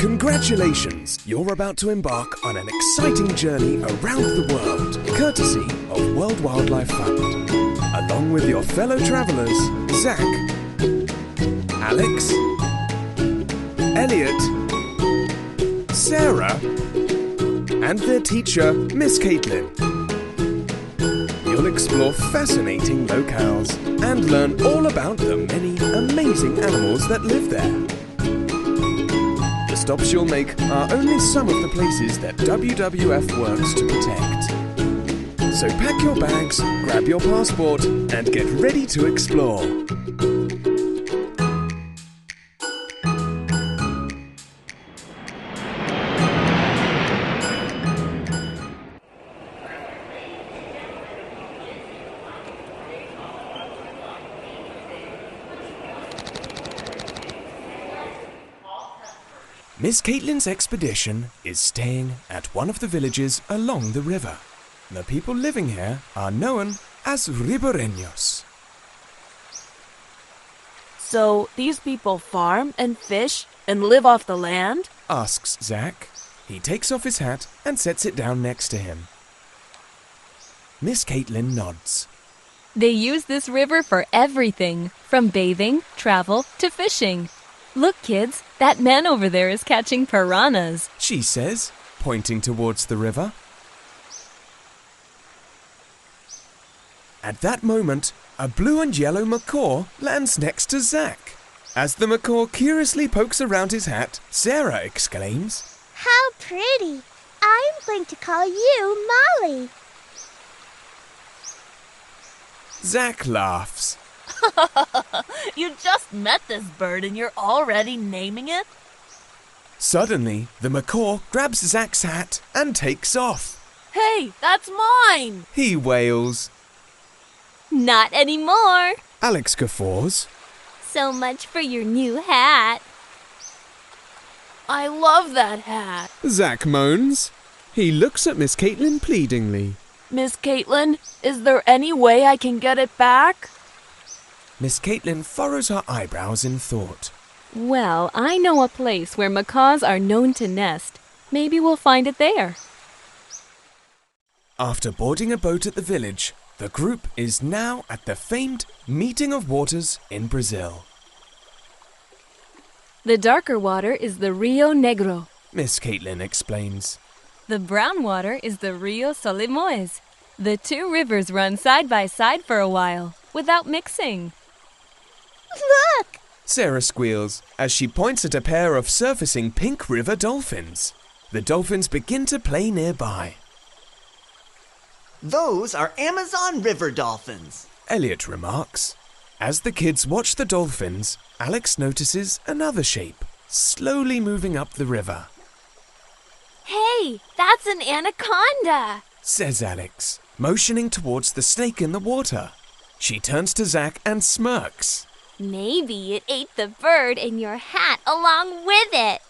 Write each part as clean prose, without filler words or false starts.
Congratulations! You're about to embark on an exciting journey around the world, courtesy of World Wildlife Fund. Along with your fellow travellers, Zach, Alex, Elliot, Sarah, and their teacher, Miss Caitlin. You'll explore fascinating locales and learn all about the many amazing animals that live there. The stops you'll make are only some of the places that WWF works to protect. So pack your bags, grab your passport, and get ready to explore. Miss Caitlin's expedition is staying at one of the villages along the river. The people living here are known as ribereños. So these people farm and fish and live off the land? Asks Zach. He takes off his hat and sets it down next to him. Miss Caitlin nods. They use this river for everything, from bathing, travel, to fishing. Look, kids, that man over there is catching piranhas, She says, pointing towards the river. At that moment, a blue and yellow macaw lands next to Zach. As the macaw curiously pokes around his hat, Sarah exclaims, How pretty! I'm going to call you Molly. Zach laughs. You just met this bird and you're already naming it? Suddenly, the macaw grabs Zach's hat and takes off. Hey, that's mine! He wails. Not anymore. Alex guffaws. So much for your new hat. I love that hat. Zach moans. He looks at Miss Caitlin pleadingly. Miss Caitlin, is there any way I can get it back? Miss Caitlin furrows her eyebrows in thought. Well, I know a place where macaws are known to nest. Maybe we'll find it there. After boarding a boat at the village, the group is now at the famed Meeting of Waters in Brazil. The darker water is the Rio Negro. Miss Caitlin explains. The brown water is the Rio Solimões. The two rivers run side by side for a while, without mixing. Look! Sarah squeals as she points at a pair of surfacing pink river dolphins. The dolphins begin to play nearby. Those are Amazon River dolphins. Elliot remarks. As the kids watch the dolphins, Alex notices another shape, slowly moving up the river. Hey, that's an anaconda! Says Alex, motioning towards the snake in the water. She turns to Zach and smirks. Maybe it ate the bird in your hat along with it.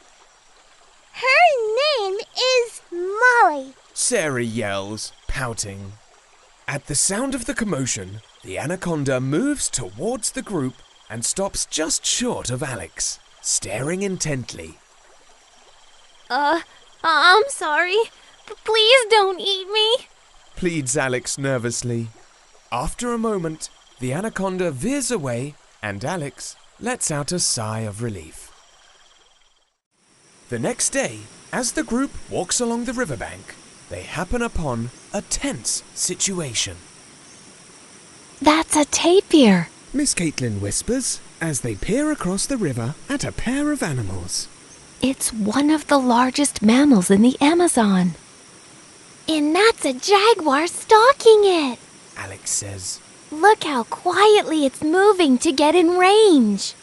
Her name is Molly. Sarah yells, pouting. At the sound of the commotion, the anaconda moves towards the group and stops just short of Alex, staring intently. I'm sorry. Please don't eat me. Pleads Alex nervously. After a moment, the anaconda veers away and Alex lets out a sigh of relief. The next day, as the group walks along the riverbank, they happen upon a tense situation. That's a tapir. Miss Caitlin whispers as they peer across the river at a pair of animals. It's one of the largest mammals in the Amazon. And that's a jaguar stalking it. Alex says. Look how quietly it's moving to get in range.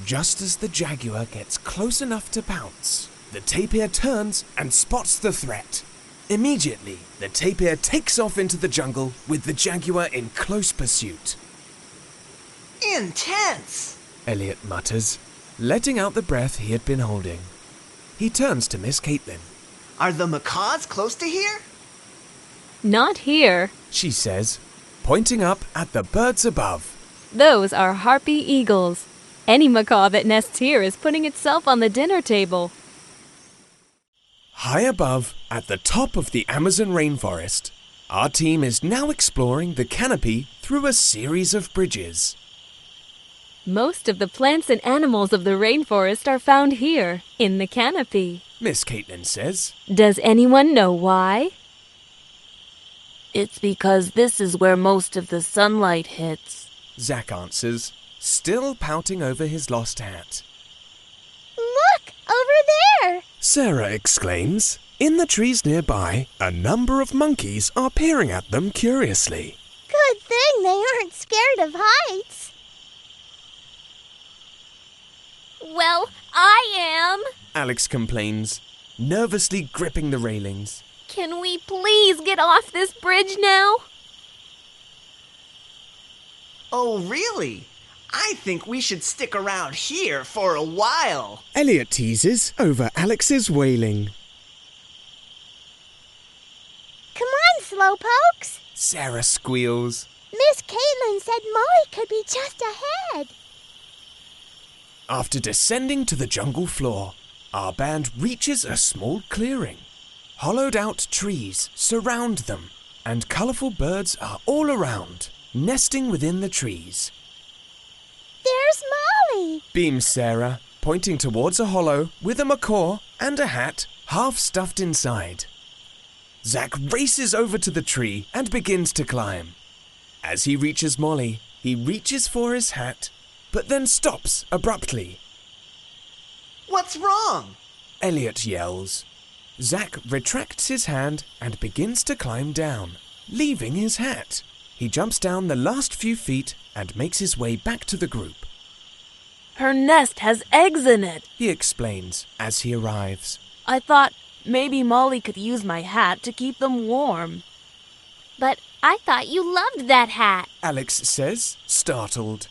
Just as the jaguar gets close enough to pounce, the tapir turns and spots the threat. Immediately, the tapir takes off into the jungle with the jaguar in close pursuit. Intense! Elliot mutters, letting out the breath he had been holding. He turns to Miss Caitlin. Are the macaws close to here? Not here. She says, pointing up at the birds above. Those are harpy eagles. Any macaw that nests here is putting itself on the dinner table. High above, at the top of the Amazon rainforest, our team is now exploring the canopy through a series of bridges. Most of the plants and animals of the rainforest are found here, in the canopy. Miss Caitlin says. Does anyone know why? It's because this is where most of the sunlight hits. Zack answers, still pouting over his lost hat. Look, over there! Sarah exclaims. In the trees nearby, a number of monkeys are peering at them curiously. Good thing they aren't scared of heights. Well, I am. Alex complains, nervously gripping the railings. Can we please get off this bridge now? Oh, really? I think we should stick around here for a while. Elliot teases over Alex's wailing. Come on, Slowpokes. Sarah squeals. Miss Caitlin said Molly could be just ahead. After descending to the jungle floor, our band reaches a small clearing. Hollowed out trees surround them, and colourful birds are all around, nesting within the trees. There's Molly. Beams Sarah, pointing towards a hollow with a macaw and a hat half stuffed inside. Zack races over to the tree and begins to climb. As he reaches Molly, he reaches for his hat, but then stops abruptly. What's wrong? Elliot yells. Zack retracts his hand and begins to climb down, leaving his hat. He jumps down the last few feet and makes his way back to the group. Her nest has eggs in it. He explains as he arrives. I thought maybe Molly could use my hat to keep them warm. But I thought you loved that hat. Alex says, startled.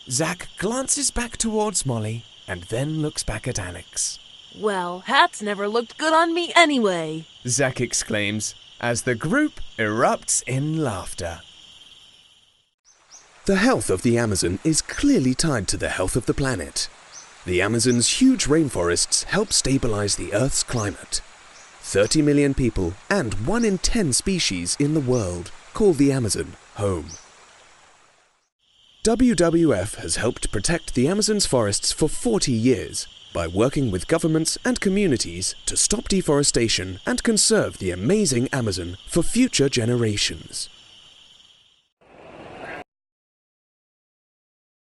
Zack glances back towards Molly and then looks back at Alex. Well, hats never looked good on me anyway. Zack exclaims as the group erupts in laughter. The health of the Amazon is clearly tied to the health of the planet. The Amazon's huge rainforests help stabilize the Earth's climate. 30 million people and 1 in 10 species in the world call the Amazon home. WWF has helped protect the Amazon's forests for 40 years by working with governments and communities to stop deforestation and conserve the amazing Amazon for future generations.